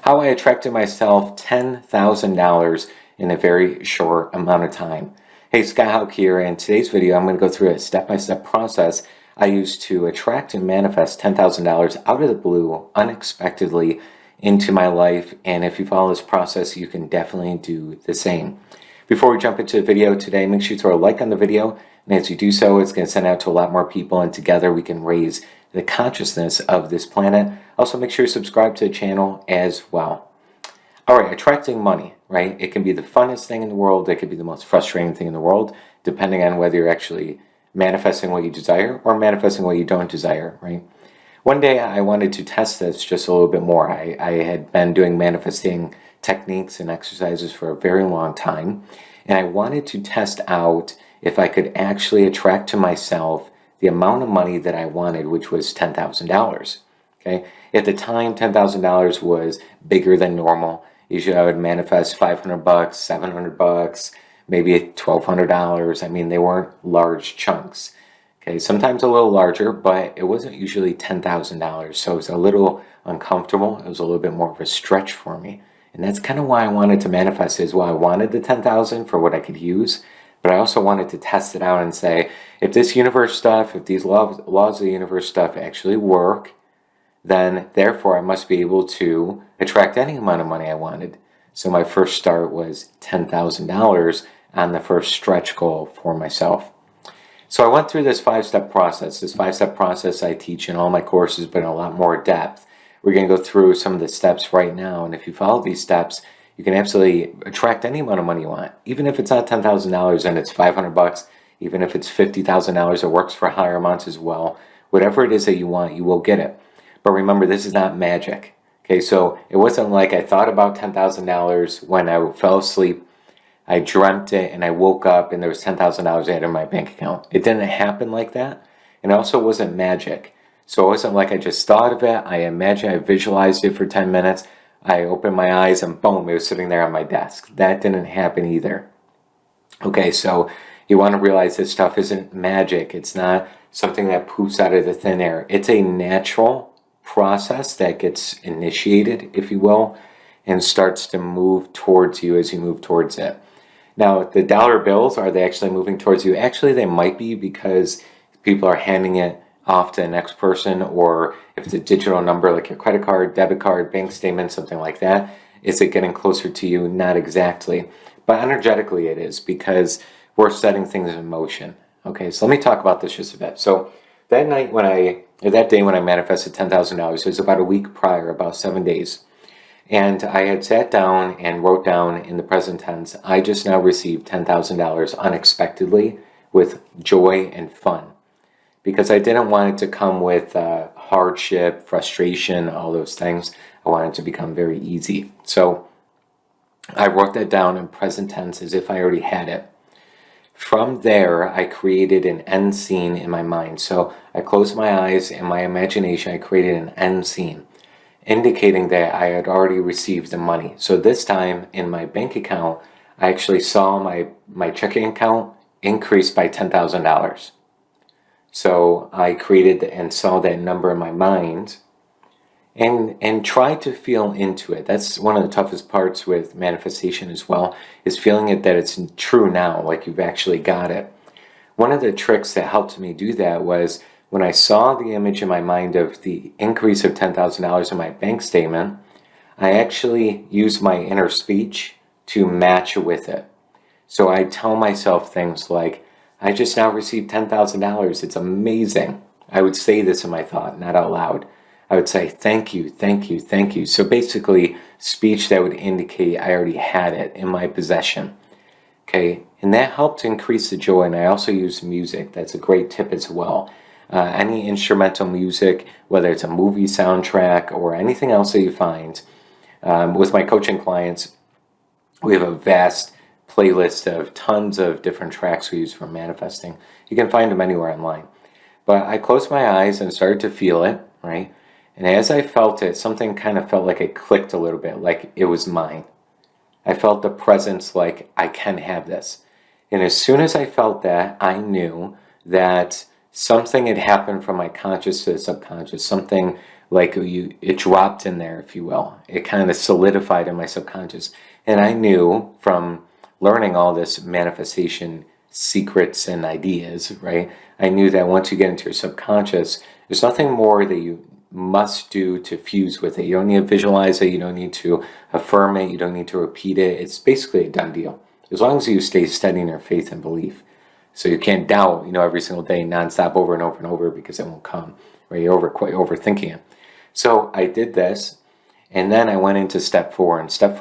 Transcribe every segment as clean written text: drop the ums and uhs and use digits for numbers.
how I attracted myself $10,000 in a very short amount of time. Hey, Haug here. In today's video, I'm going to go through a step-by-step process I use to attract and manifest $10,000 out of the blue, unexpectedly, into my life. And if you follow this process, you can definitely do the same. Before we jump into the video today, make sure you throw a like on the video. And as you do so, it's going to send out to a lot more people, and together we can raise the consciousness of this planet. Also, make sure you subscribe to the channel as well. All right, attracting money, right? It can be the funnest thing in the world. It could be the most frustrating thing in the world, depending on whether you're actually manifesting what you desire or manifesting what you don't desire, right? One day I wanted to test this just a little bit more. I had been doing manifesting techniques and exercises for a very long time, and I wanted to test out if I could actually attract to myself the amount of money that I wanted, which was $10,000. Okay, at the time, $10,000 was bigger than normal. Usually, I would manifest $500, $700, maybe $1,200. I mean, they weren't large chunks. Okay, sometimes a little larger, but it wasn't usually $10,000. So it was a little uncomfortable. It was a little bit more of a stretch for me, and that's kind of why I wanted to manifest as well. I wanted the $10,000 for what I could use. But I also wanted to test it out and say, if this universe stuff, if these laws of the universe stuff actually work, then therefore I must be able to attract any amount of money I wanted. So my first start was $10,000 on the first stretch goal for myself. So I went through this five-step process. This five-step process I teach in all my courses, but in a lot more depth. We're going to go through some of the steps right now. And if you follow these steps, you can absolutely attract any amount of money you want. Even if it's not $10,000 and it's $500, even if it's $50,000, it works for higher amounts as well. Whatever it is that you want, you will get it. But remember, this is not magic. Okay, so it wasn't like I thought about $10,000 when I fell asleep, I dreamt it, and I woke up and there was $10,000 in my bank account. It didn't happen like that. And it also wasn't magic. So it wasn't like I just thought of it, I imagined, I visualized it for 10 minutes, I opened my eyes and boom, it was sitting there on my desk. That didn't happen either. Okay, so you want to realize this stuff isn't magic. It's not something that poofs out of the thin air. It's a natural process that gets initiated, if you will, and starts to move towards you as you move towards it. Now, the dollar bills, are they actually moving towards you? Actually, they might be, because people are handing it off to the next person, or if it's a digital number like your credit card, debit card, bank statement, something like that, is it getting closer to you? Not exactly, but energetically it is, because we're setting things in motion. Okay, so let me talk about this just a bit. So that day when I manifested $10,000, it was about a week prior, about 7 days, and I had sat down and wrote down in the present tense, I just now received $10,000 unexpectedly with joy and fun. Because I didn't want it to come with hardship, frustration, all those things. I wanted it to become very easy. So I wrote that down in present tense as if I already had it. From there, I created an end scene in my mind. So I closed my eyes, and my imagination, I created an end scene, indicating that I had already received the money. So this time in my bank account, I actually saw my checking account increase by $10,000. So I created and saw that number in my mind and tried to feel into it. That's one of the toughest parts with manifestation as well, is feeling it that it's true now, like you've actually got it. One of the tricks that helped me do that was when I saw the image in my mind of the increase of $10,000 in my bank statement, I actually used my inner speech to match with it. So I tell myself things like, I just now received $10,000. It's amazing. I would say this in my thought, not out loud. I would say, thank you, thank you, thank you. So basically, speech that would indicate I already had it in my possession. Okay, and that helped increase the joy. And I also use music. That's a great tip as well. Any instrumental music, whether it's a movie soundtrack or anything else that you find. With my coaching clients, we have a vast playlist of tons of different tracks we use for manifesting. You can find them anywhere online. But I closed my eyes and started to feel it, right? And as I felt it, something kind of felt like it clicked a little bit, like it was mine. I felt the presence, like I can have this. And as soon as I felt that, I knew that something had happened from my conscious to the subconscious. Something like it dropped in there, if you will. It kind of solidified in my subconscious. And I knew from learning all this manifestation secrets and ideas, right? I knew that once you get into your subconscious, there's nothing more that you must do to fuse with it. You don't need to visualize it. You don't need to affirm it. You don't need to repeat it. It's basically a done deal. As long as you stay steady in your faith and belief. So you can't doubt, every single day, nonstop, over and over and over, because it won't come, right? You're overthinking it. So I did this, and then I went into step 4. And step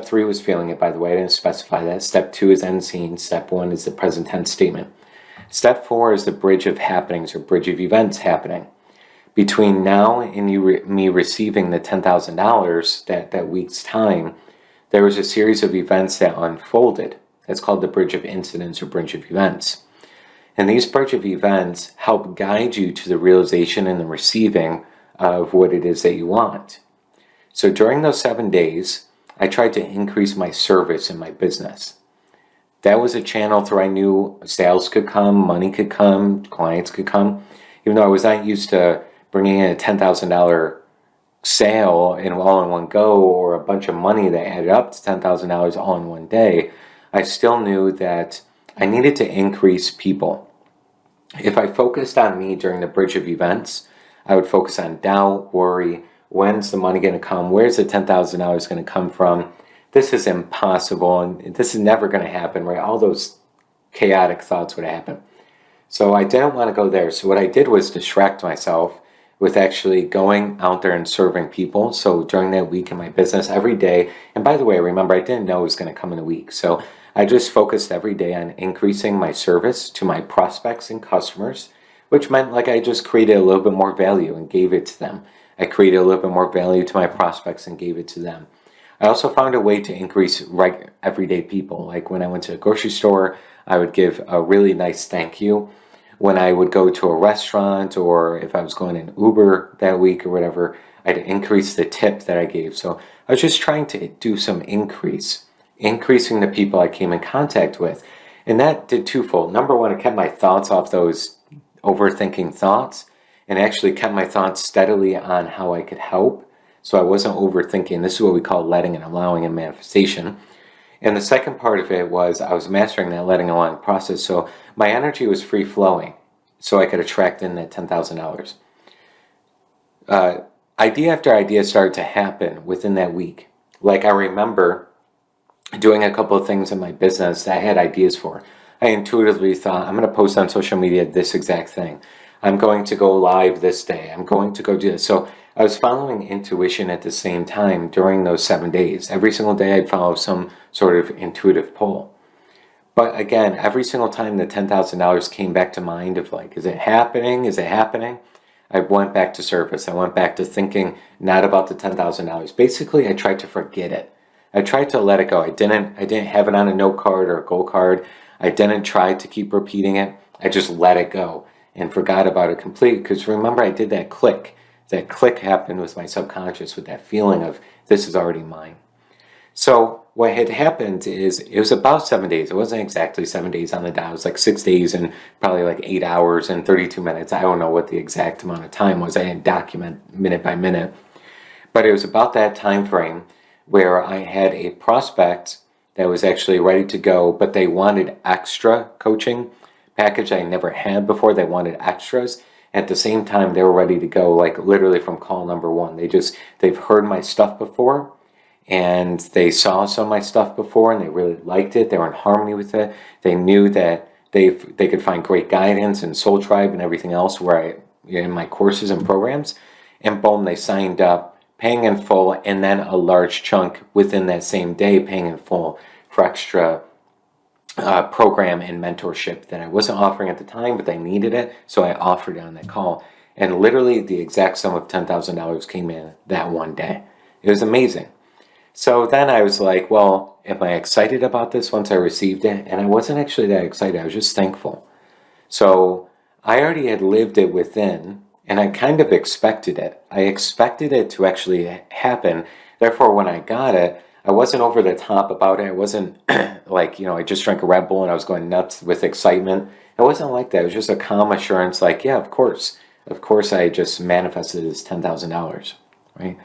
3 was feeling it, by the way. I didn't specify that. Step 2 is end scene. Step 1 is the present tense statement. Step 4 is the bridge of happenings, or bridge of events happening. Between now and me receiving the $10,000 that week's time, there was a series of events that unfolded. That's called the bridge of incidents or bridge of events. And these bridge of events help guide you to the realization and the receiving of what it is that you want. So during those 7 days, I tried to increase my service in my business. That was a channel through I knew sales could come, money could come, clients could come. Even though I was not used to bringing in a $10,000 sale all in one go, or a bunch of money that added up to $10,000 all in one day, I still knew that I needed to increase people. If I focused on me during the bridge of events, I would focus on doubt, worry, when's the money going to come, where's the $10,000 going to come from, this is impossible, and this is never going to happen, right? All those chaotic thoughts would happen. So I didn't want to go there. So what I did was distract myself with actually going out there and serving people. So during that week in my business, every day, and by the way, remember, I didn't know it was going to come in a week. So I just focused every day on increasing my service to my prospects and customers, which meant like I just created a little bit more value and gave it to them. I created a little bit more value to my prospects and gave it to them. I also found a way to increase everyday people. Like when I went to a grocery store, I would give a really nice thank you. When I would go to a restaurant, or if I was going in Uber that week or whatever, I'd increase the tip that I gave. So I was just trying to do some increasing the people I came in contact with. And that did twofold. Number one, it kept my thoughts off those overthinking thoughts, and actually kept my thoughts steadily on how I could help. So I wasn't overthinking. This is what we call letting and allowing in manifestation. And the second part of it was I was mastering that letting and allowing process. So my energy was free flowing, so I could attract in that $10,000. Idea after idea started to happen within that week. Like I remember doing a couple of things in my business that I had ideas for. I intuitively thought, I'm going to post on social media this exact thing. I'm going to go live this day. I'm going to go do this. So I was following intuition at the same time during those 7 days. Every single day I'd follow some sort of intuitive pull. But again, every single time the $10,000 came back to mind of like, is it happening? Is it happening? I went back to service. I went back to thinking not about the $10,000. Basically, I tried to forget it. I tried to let it go. I didn't have it on a note card or a goal card. I didn't try to keep repeating it. I just let it go and forgot about it completely. Because remember, I did that click. That click happened with my subconscious, with that feeling of this is already mine. So what had happened is it was about 7 days. It wasn't exactly 7 days on the dot. It was like 6 days and probably like 8 hours and 32 minutes. I don't know what the exact amount of time was. I didn't document minute by minute. But it was about that time frame where I had a prospect that was actually ready to go, but they wanted extra coaching package I never had before. They wanted extras. At the same time, they were ready to go, like literally from call number one. They've heard my stuff before, and they saw some of my stuff before, and they really liked it. They were in harmony with it. They knew that they could find great guidance and Soul Tribe and everything else in my courses and programs. And boom, they signed up, paying in full, and then a large chunk within that same day paying in full for extra program and mentorship that I wasn't offering at the time, but they needed it, so I offered it on that call. And literally the exact sum of $10,000 came in that one day. It was amazing. So then I was like, well, am I excited about this once I received it? And I wasn't actually that excited. I was just thankful. So I already had lived it within, and I kind of expected it. I expected it to actually happen. Therefore, when I got it, I wasn't over the top about it. I wasn't like, I just drank a Red Bull and I was going nuts with excitement. It wasn't like that. It was just a calm assurance like, yeah, of course, of course I just manifested this $10,000, right?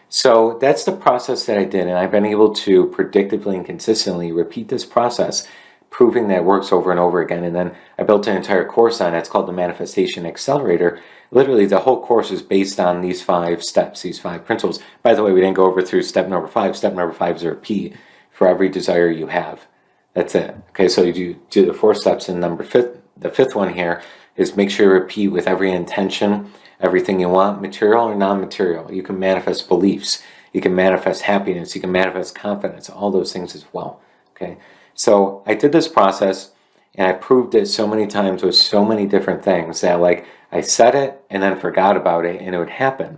So that's the process that I did, and I've been able to predictively and consistently repeat this process, proving that it works over and over again. And then I built an entire course on it. It's called the Manifestation Accelerator. Literally, the whole course is based on these 5 steps, these 5 principles. By the way, we didn't go over through step number 5. Step number 5 is a repeat for every desire you have. That's it. Okay, so you do the 4 steps, and the fifth one here is make sure you repeat with every intention, everything you want, material or non-material. You can manifest beliefs. You can manifest happiness. You can manifest confidence. All those things as well. Okay, so I did this process, and I proved it so many times with so many different things that, like, I said it and then forgot about it, and it would happen.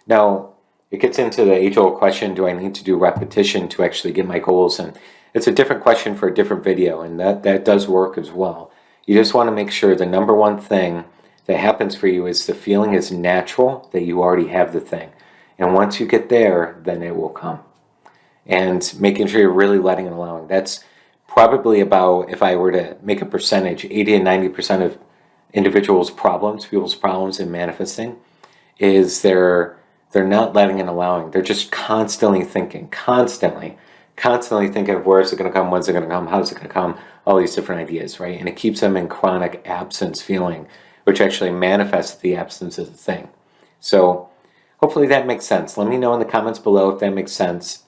Now, it gets into the age-old question, do I need to do repetition to actually get my goals? And it's a different question for a different video, and that does work as well. You just want to make sure the number one thing that happens for you is the feeling is natural, that you already have the thing. And once you get there, then it will come. And making sure you're really letting and allowing. That's probably about, if I were to make a percentage, 80 and 90% of individuals' problems, people's problems in manifesting, is they're not letting and allowing. They're just constantly thinking, constantly thinking of where's it going to come, when's it going to come, how's it going to come, all these different ideas, right? And it keeps them in chronic absence feeling, which actually manifests the absence of the thing. So hopefully that makes sense. Let me know in the comments below if that makes sense.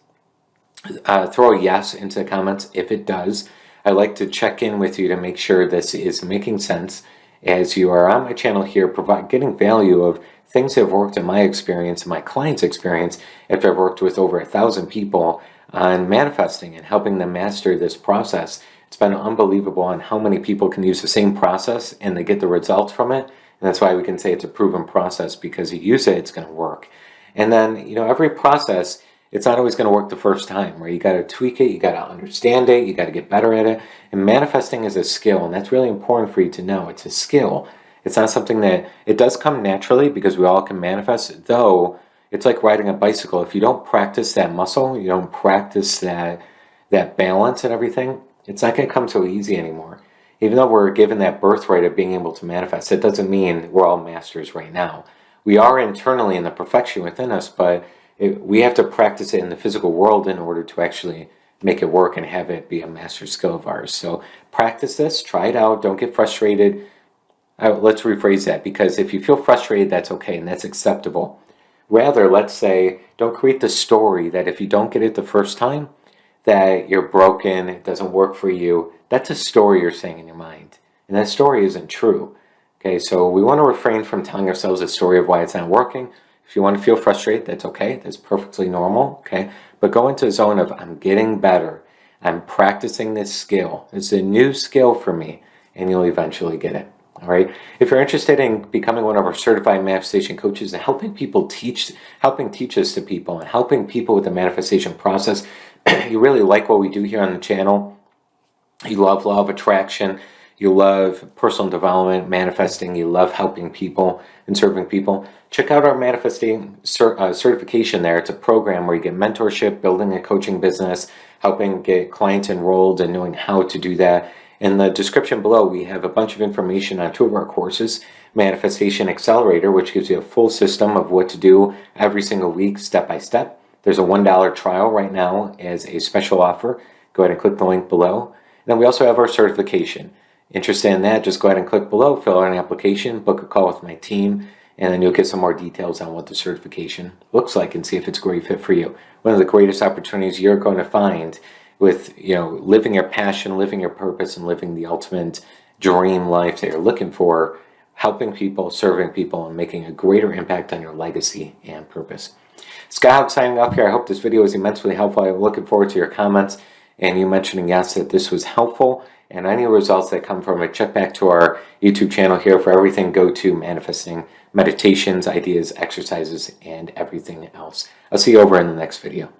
Throw a yes into the comments if it does. I like to check in with you to make sure this is making sense as you are on my channel here, getting value of things that have worked in my experience, my clients' experience, after I've worked with over 1,000 people on manifesting and helping them master this process. It's been unbelievable on how many people can use the same process and they get the results from it. And that's why we can say it's a proven process, because you use it, it's going to work. And then, every process, it's not always going to work the first time, right? You got to tweak it, you got to understand it, you got to get better at it. And manifesting is a skill, and that's really important for you to know. It's a skill. It's not something that, it does come naturally because we all can manifest, though it's like riding a bicycle. If you don't practice that muscle, you don't practice that balance and everything, it's not going to come so easy anymore. Even though we're given that birthright of being able to manifest, it doesn't mean we're all masters right now. We are internally in the perfection within us, but we have to practice it in the physical world in order to actually make it work and have it be a master skill of ours. So practice this, try it out, don't get frustrated. Let's rephrase that, because if you feel frustrated, that's okay and that's acceptable. Rather, let's say, don't create the story that if you don't get it the first time, that you're broken, it doesn't work for you. That's a story you're saying in your mind. And that story isn't true. Okay, so we want to refrain from telling ourselves a story of why it's not working. If you want to feel frustrated, that's okay. That's perfectly normal. Okay, but go into a zone of, I'm getting better. I'm practicing this skill. It's a new skill for me, and you'll eventually get it. All right. If you're interested in becoming one of our certified manifestation coaches and helping teach this to people and helping people with the manifestation process, you really like what we do here on the channel. You love law of attraction. You love personal development, manifesting. You love helping people and serving people. Check out our manifesting certification there. It's a program where you get mentorship, building a coaching business, helping get clients enrolled and knowing how to do that. In the description below, we have a bunch of information on 2 of our courses. Manifestation Accelerator, which gives you a full system of what to do every single week, step by step. There's a $1 trial right now as a special offer. Go ahead and click the link below. And then we also have our certification. Interested in that, just go ahead and click below, fill out an application, book a call with my team, and then you'll get some more details on what the certification looks like and see if it's a great fit for you. One of the greatest opportunities you're going to find with living your passion, living your purpose, and living the ultimate dream life that you're looking for, helping people, serving people, and making a greater impact on your legacy and purpose. Sky Haug signing off here. I hope this video was immensely helpful. I'm looking forward to your comments and you mentioning yes that this was helpful, and any results that come from it. Check back to our YouTube channel here for everything go-to manifesting, meditations, ideas, exercises, and everything else. I'll see you over in the next video.